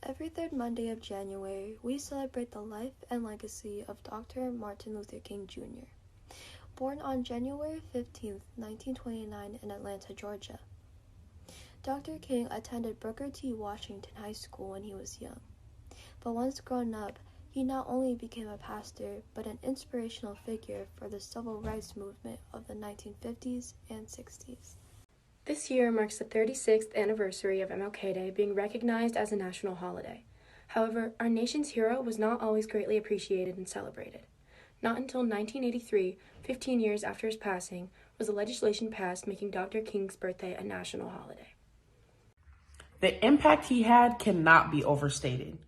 Every third Monday of January, we celebrate the life and legacy of Dr. Martin Luther King Jr., born on January 15, 1929 in Atlanta, Georgia. Dr. King attended Booker T. Washington High School when he was young, but once grown up, he not only became a pastor, but an inspirational figure for the civil rights movement of the 1950s and 60s. This year marks the 36th anniversary of MLK Day being recognized as a national holiday. However, our nation's hero was not always greatly appreciated and celebrated. Not until 1983, 15 years after his passing, was a legislation passed making Dr. King's birthday a national holiday. The impact he had cannot be overstated.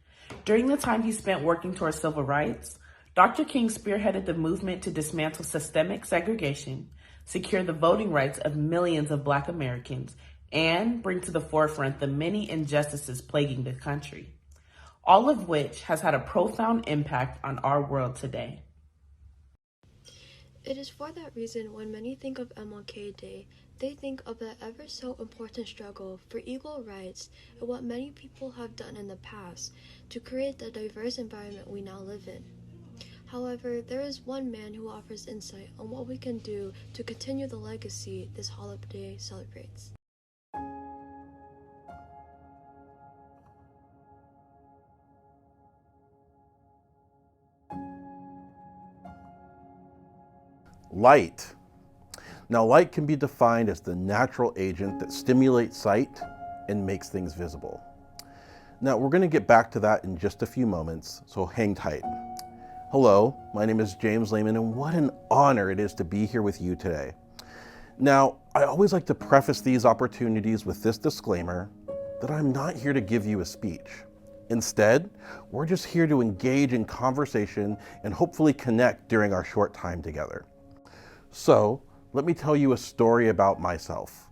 During the time he spent working towards civil rights, Dr. King spearheaded the movement to dismantle systemic segregation, secure the voting rights of millions of Black Americans, and bring to the forefront the many injustices plaguing the country, all of which has had a profound impact on our world today. It is for that reason when many think of MLK Day, they think of the ever so important struggle for equal rights and what many people have done in the past to create the diverse environment we now live in. However, there is one man who offers insight on what we can do to continue the legacy this holiday celebrates. Light. Now, light can be defined as the natural agent that stimulates sight and makes things visible. Now, we're going to get back to that in just a few moments, so hang tight. Hello, my name is James Lehman, and what an honor it is to be here with you today. Now, I always like to preface these opportunities with this disclaimer that I'm not here to give you a speech. Instead, we're just here to engage in conversation and hopefully connect during our short time together. So, let me tell you a story about myself.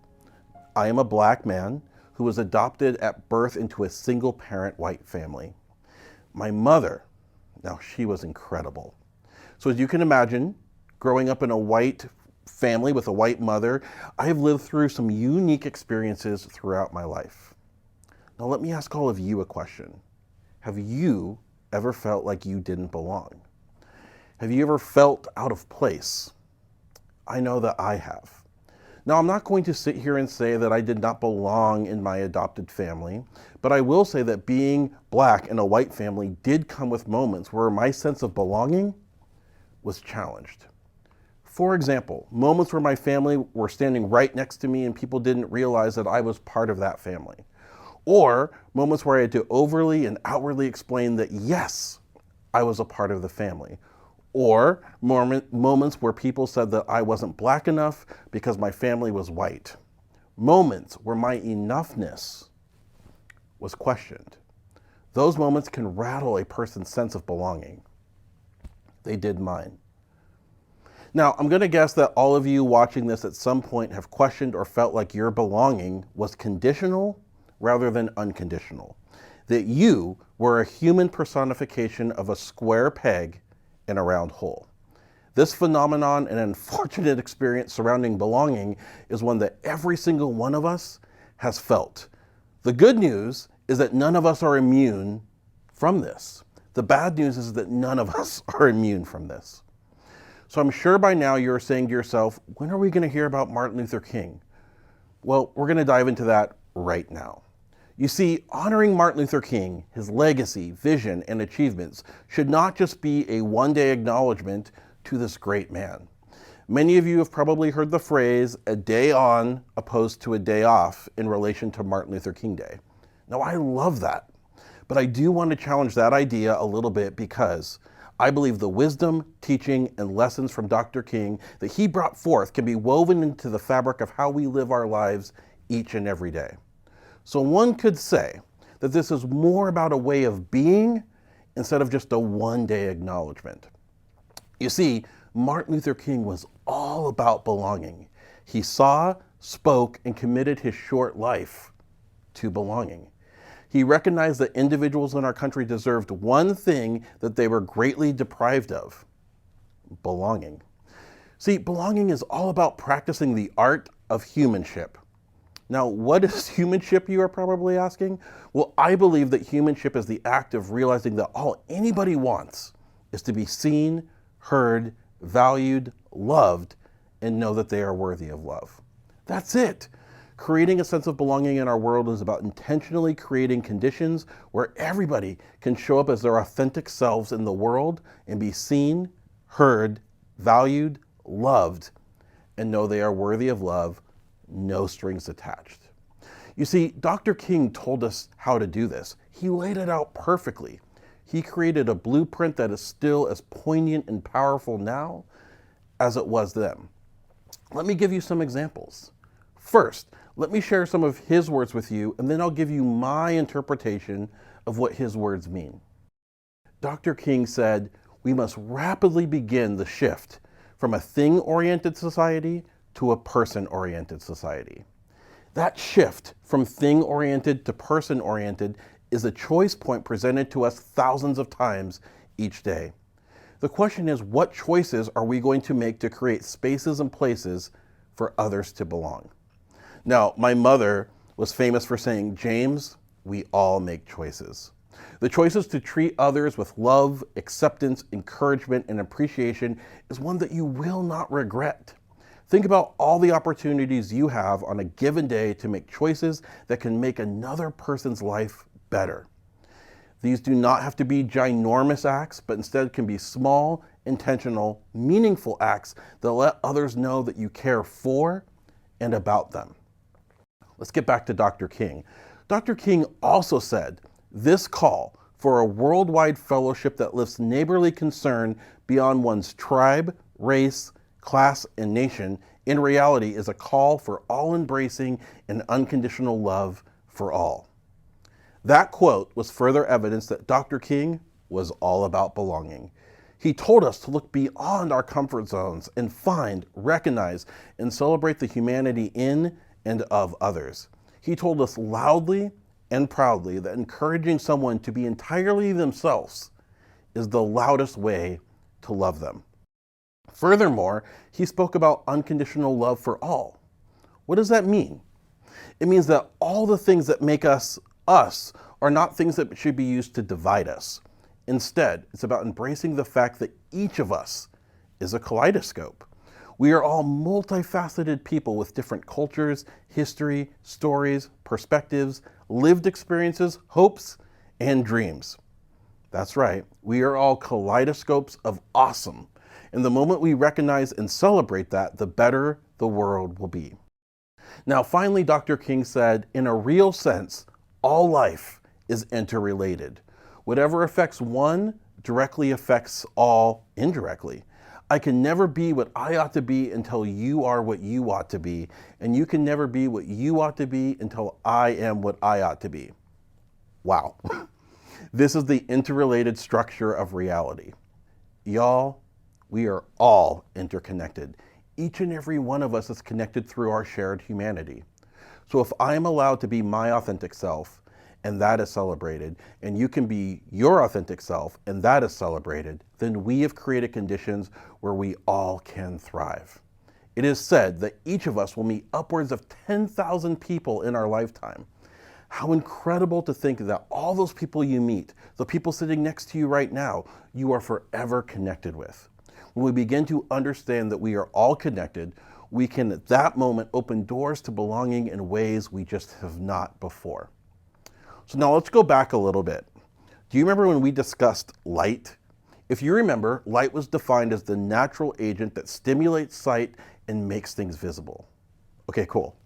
I am a Black man who was adopted at birth into a single-parent white family. My mother, now she was incredible. So as you can imagine, growing up in a white family with a white mother, I have lived through some unique experiences throughout my life. Now let me ask all of you a question. Have you ever felt like you didn't belong? Have you ever felt out of place? I know that I have. Now, I'm not going to sit here and say that I did not belong in my adopted family, but I will say that being Black in a white family did come with moments where my sense of belonging was challenged. For example, moments where my family were standing right next to me and people didn't realize that I was part of that family. Or moments where I had to overly and outwardly explain that yes, I was a part of the family. Or moments where people said that I wasn't Black enough because my family was white. Moments where my enoughness was questioned. Those moments can rattle a person's sense of belonging. They did mine. Now, I'm going to guess that all of you watching this at some point have questioned or felt like your belonging was conditional rather than unconditional. That you were a human personification of a square peg in a round hole. This phenomenon and unfortunate experience surrounding belonging is one that every single one of us has felt. The good news is that none of us are immune from this. The bad news is that none of us are immune from this. So I'm sure by now you're saying to yourself, when are we going to hear about Martin Luther King? Well, we're going to dive into that right now. You see, honoring Martin Luther King, his legacy, vision, and achievements should not just be a one-day acknowledgement to this great man. Many of you have probably heard the phrase, a day on opposed to a day off in relation to Martin Luther King Day. Now, I love that, but I do want to challenge that idea a little bit because I believe the wisdom, teaching, and lessons from Dr. King that he brought forth can be woven into the fabric of how we live our lives each and every day. So one could say that this is more about a way of being instead of just a one-day acknowledgement. You see, Martin Luther King was all about belonging. He saw, spoke, and committed his short life to belonging. He recognized that individuals in our country deserved one thing that they were greatly deprived of: belonging. See, belonging is all about practicing the art of humanship. Now, what is humanship, you are probably asking? Well, I believe that humanship is the act of realizing that all anybody wants is to be seen, heard, valued, loved, and know that they are worthy of love. That's it. Creating a sense of belonging in our world is about intentionally creating conditions where everybody can show up as their authentic selves in the world and be seen, heard, valued, loved, and know they are worthy of love, no strings attached. You see, Dr. King told us how to do this. He laid it out perfectly. He created a blueprint that is still as poignant and powerful now as it was then. Let me give you some examples. First, let me share some of his words with you, and then I'll give you my interpretation of what his words mean. Dr. King said, we must rapidly begin the shift from a thing-oriented society to a person-oriented society. That shift from thing-oriented to person-oriented is a choice point presented to us thousands of times each day. The question is, what choices are we going to make to create spaces and places for others to belong? Now, my mother was famous for saying, James, we all make choices. The choices to treat others with love, acceptance, encouragement, and appreciation is one that you will not regret. Think about all the opportunities you have on a given day to make choices that can make another person's life better. These do not have to be ginormous acts, but instead can be small, intentional, meaningful acts that let others know that you care for and about them. Let's get back to Dr. King. Dr. King also said, this call for a worldwide fellowship that lifts neighborly concern beyond one's tribe, race, class, and nation, in reality is a call for all-embracing and unconditional love for all. That quote was further evidence that Dr. King was all about belonging. He told us to look beyond our comfort zones and find, recognize, and celebrate the humanity in and of others. He told us loudly and proudly that encouraging someone to be entirely themselves is the loudest way to love them. Furthermore, he spoke about unconditional love for all. What does that mean? It means that all the things that make us us are not things that should be used to divide us. Instead, it's about embracing the fact that each of us is a kaleidoscope. We are all multifaceted people with different cultures, history, stories, perspectives, lived experiences, hopes, and dreams. That's right, we are all kaleidoscopes of awesome. And the moment we recognize and celebrate that, the better the world will be. Now, finally, Dr. King said, in a real sense, all life is interrelated. Whatever affects one directly affects all indirectly. I can never be what I ought to be until you are what you ought to be, and you can never be what you ought to be until I am what I ought to be. Wow. This is the interrelated structure of reality. Y'all, we are all interconnected. Each and every one of us is connected through our shared humanity. So if I am allowed to be my authentic self, and that is celebrated, and you can be your authentic self, and that is celebrated, then we have created conditions where we all can thrive. It is said that each of us will meet upwards of 10,000 people in our lifetime. How incredible to think that all those people you meet, the people sitting next to you right now, you are forever connected with. When we begin to understand that we are all connected, we can at that moment open doors to belonging in ways we just have not before. So now let's go back a little bit. Do you remember when we discussed light? If you remember, light was defined as the natural agent that stimulates sight and makes things visible. Okay, cool.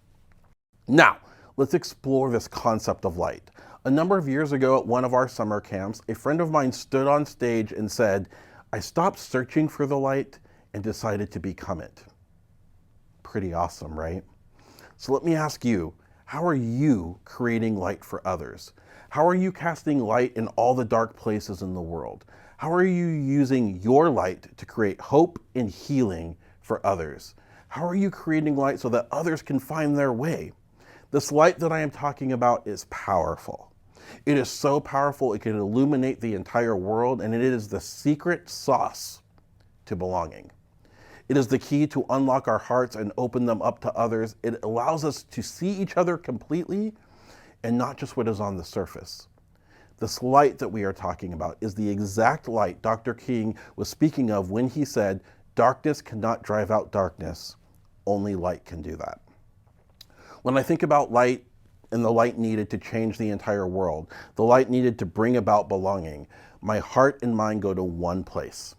Now, let's explore this concept of light. A number of years ago at one of our summer camps, a friend of mine stood on stage and said, I stopped searching for the light and decided to become it. Pretty awesome, right? So let me ask you, how are you creating light for others? How are you casting light in all the dark places in the world? How are you using your light to create hope and healing for others? How are you creating light so that others can find their way? This light that I am talking about is powerful. It is so powerful it can illuminate the entire world, and it is the secret sauce to belonging. It is the key to unlock our hearts and open them up to others. It allows us to see each other completely and not just what is on the surface. This light that we are talking about is the exact light Dr. King was speaking of when he said, "Darkness cannot drive out darkness. Only light can do that." When I think about light and the light needed to change the entire world, the light needed to bring about belonging, my heart and mind go to one place: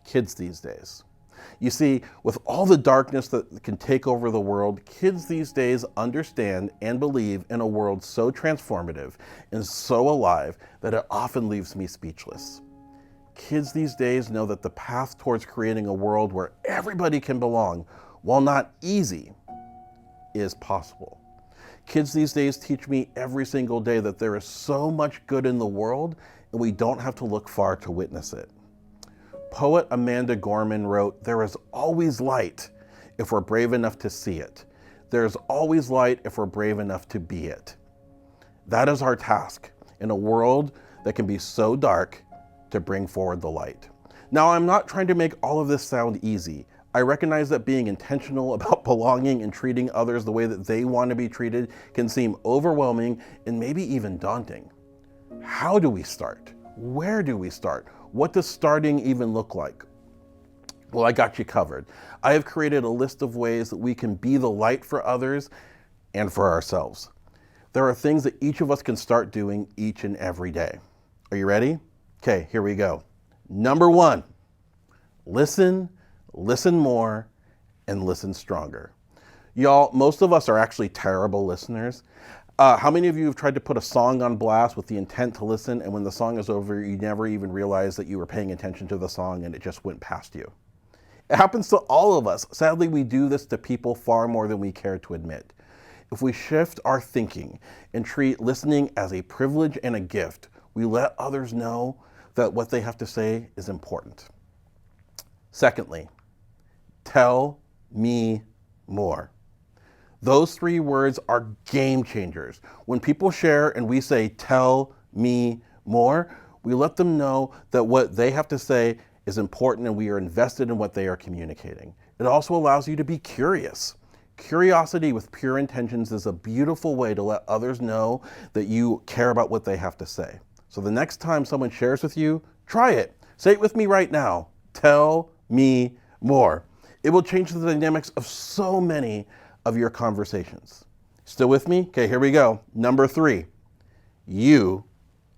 kids these days. You see, with all the darkness that can take over the world, kids these days understand and believe in a world so transformative and so alive that it often leaves me speechless. Kids these days know that the path towards creating a world where everybody can belong, while not easy, is possible. Kids these days teach me every single day that there is so much good in the world and we don't have to look far to witness it. Poet Amanda Gorman wrote, "There is always light if we're brave enough to see it. There is always light if we're brave enough to be it." That is our task in a world that can be so dark, to bring forward the light. Now, I'm not trying to make all of this sound easy. I recognize that being intentional about belonging and treating others the way that they want to be treated can seem overwhelming and maybe even daunting. How do we start? Where do we start? What does starting even look like? Well, I got you covered. I have created a list of ways that we can be the light for others and for ourselves. There are things that each of us can start doing each and every day. Are you ready? Okay, here we go. Number 1, listen more, and listen stronger. Y'all, most of us are actually terrible listeners. How many of you have tried to put a song on blast with the intent to listen, and when the song is over, you never even realize that you were paying attention to the song and it just went past you? It happens to all of us. Sadly, we do this to people far more than we care to admit. If we shift our thinking and treat listening as a privilege and a gift, we let others know that what they have to say is important. Secondly, tell me more. Those 3 words are game changers. When people share and we say, "Tell me more," we let them know that what they have to say is important and we are invested in what they are communicating. It also allows you to be curious. Curiosity with pure intentions is a beautiful way to let others know that you care about what they have to say. So the next time someone shares with you, try it. Say it with me right now. Tell me more. It will change the dynamics of so many of your conversations. Still with me? Okay, here we go. Number 3, you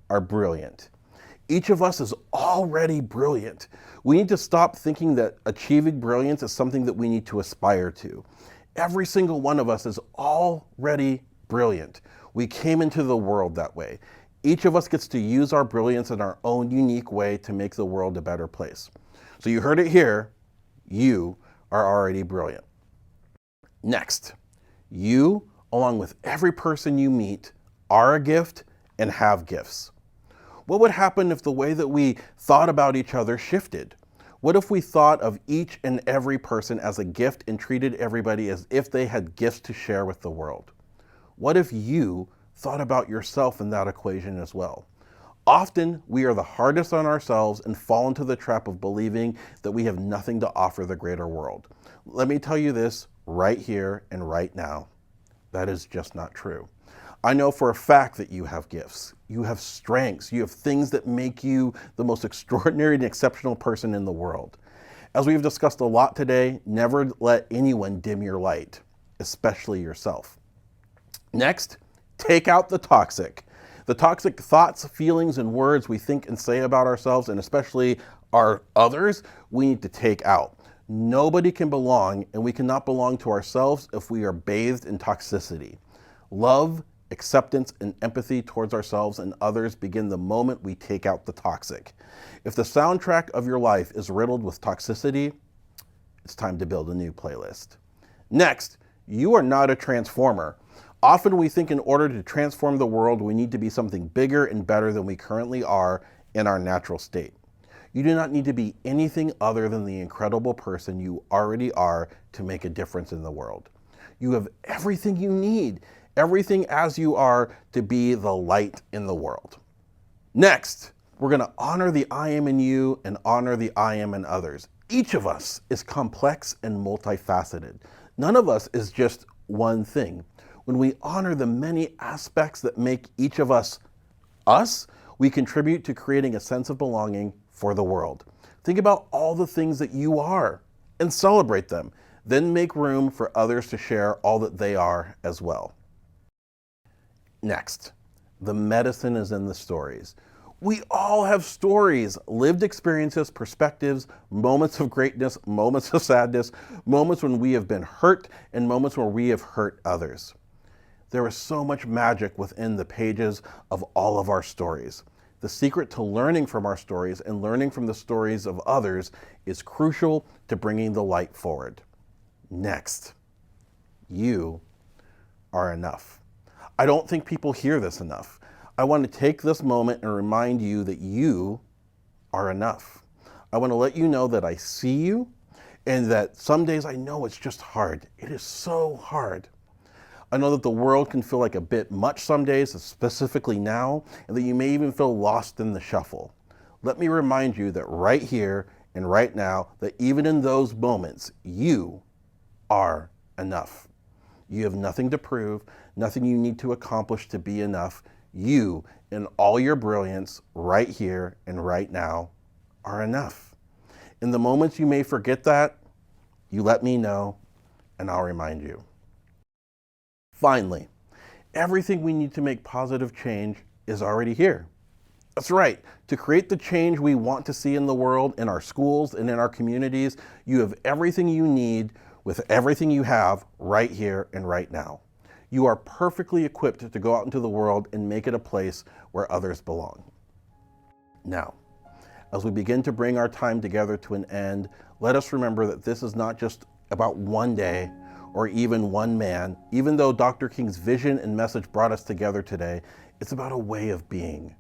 are brilliant. Each of us is already brilliant. We need to stop thinking that achieving brilliance is something that we need to aspire to. Every single one of us is already brilliant. We came into the world that way. Each of us gets to use our brilliance in our own unique way to make the world a better place. So you heard it here. You are already brilliant. Next, you, along with every person you meet, are a gift and have gifts. What would happen if the way that we thought about each other shifted? What if we thought of each and every person as a gift and treated everybody as if they had gifts to share with the world? What if you thought about yourself in that equation as well? Often, we are the hardest on ourselves and fall into the trap of believing that we have nothing to offer the greater world. Let me tell you this right here and right now. That is just not true. I know for a fact that you have gifts. You have strengths. You have things that make you the most extraordinary and exceptional person in the world. As we've discussed a lot today, never let anyone dim your light, especially yourself. Next, take out the toxic. The toxic thoughts, feelings, and words we think and say about ourselves, and especially our others, we need to take out. Nobody can belong, and we cannot belong to ourselves if we are bathed in toxicity. Love, acceptance, and empathy towards ourselves and others begin the moment we take out the toxic. If the soundtrack of your life is riddled with toxicity, it's time to build a new playlist. Next, you are not a transformer. Often we think in order to transform the world, we need to be something bigger and better than we currently are in our natural state. You do not need to be anything other than the incredible person you already are to make a difference in the world. You have everything you need, everything as you are to be the light in the world. Next, we're going to honor the I am in you and honor the I am in others. Each of us is complex and multifaceted. None of us is just one thing. When we honor the many aspects that make each of us, we contribute to creating a sense of belonging for the world. Think about all the things that you are and celebrate them. Then make room for others to share all that they are as well. Next, the medicine is in the stories. We all have stories, lived experiences, perspectives, moments of greatness, moments of sadness, moments when we have been hurt, and moments where we have hurt others. There is so much magic within the pages of all of our stories. The secret to learning from our stories and learning from the stories of others is crucial to bringing the light forward. Next, you are enough. I don't think people hear this enough. I want to take this moment and remind you that you are enough. I want to let you know that I see you and that some days I know it's just hard. It is so hard. I know that the world can feel like a bit much some days, specifically now, and that you may even feel lost in the shuffle. Let me remind you that right here and right now, that even in those moments, you are enough. You have nothing to prove, nothing you need to accomplish to be enough. You, in all your brilliance, right here and right now, are enough. In the moments you may forget that, you let me know, and I'll remind you. Finally, everything we need to make positive change is already here. That's right. To create the change we want to see in the world, in our schools, and in our communities, you have everything you need with everything you have right here and right now. You are perfectly equipped to go out into the world and make it a place where others belong. Now, as we begin to bring our time together to an end, let us remember that this is not just about one day or even one man. Even though Dr. King's vision and message brought us together today, it's about a way of being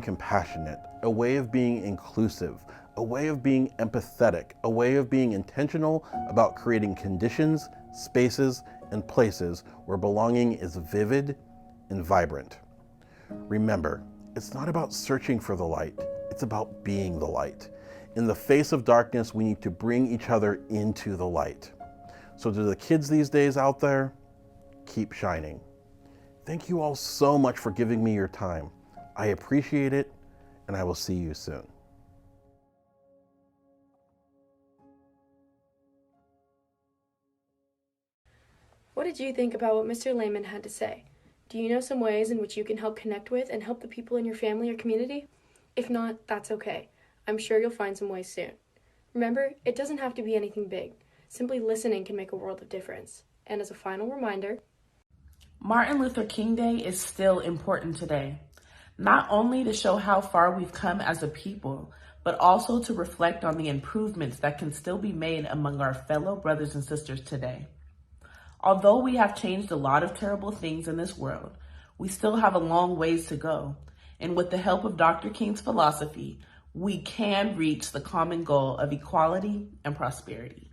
compassionate, a way of being inclusive, a way of being empathetic, a way of being intentional about creating conditions, spaces, and places where belonging is vivid and vibrant. Remember, it's not about searching for the light, it's about being the light. In the face of darkness, we need to bring each other into the light. So to the kids these days out there, keep shining. Thank you all so much for giving me your time. I appreciate it, and I will see you soon. What did you think about what Mr. Lehman had to say? Do you know some ways in which you can help connect with and help the people in your family or community? If not, that's okay. I'm sure you'll find some ways soon. Remember, it doesn't have to be anything big. Simply listening can make a world of difference. And as a final reminder, Martin Luther King Day is still important today, not only to show how far we've come as a people, but also to reflect on the improvements that can still be made among our fellow brothers and sisters today. Although we have changed a lot of terrible things in this world, we still have a long ways to go. And with the help of Dr. King's philosophy, we can reach the common goal of equality and prosperity.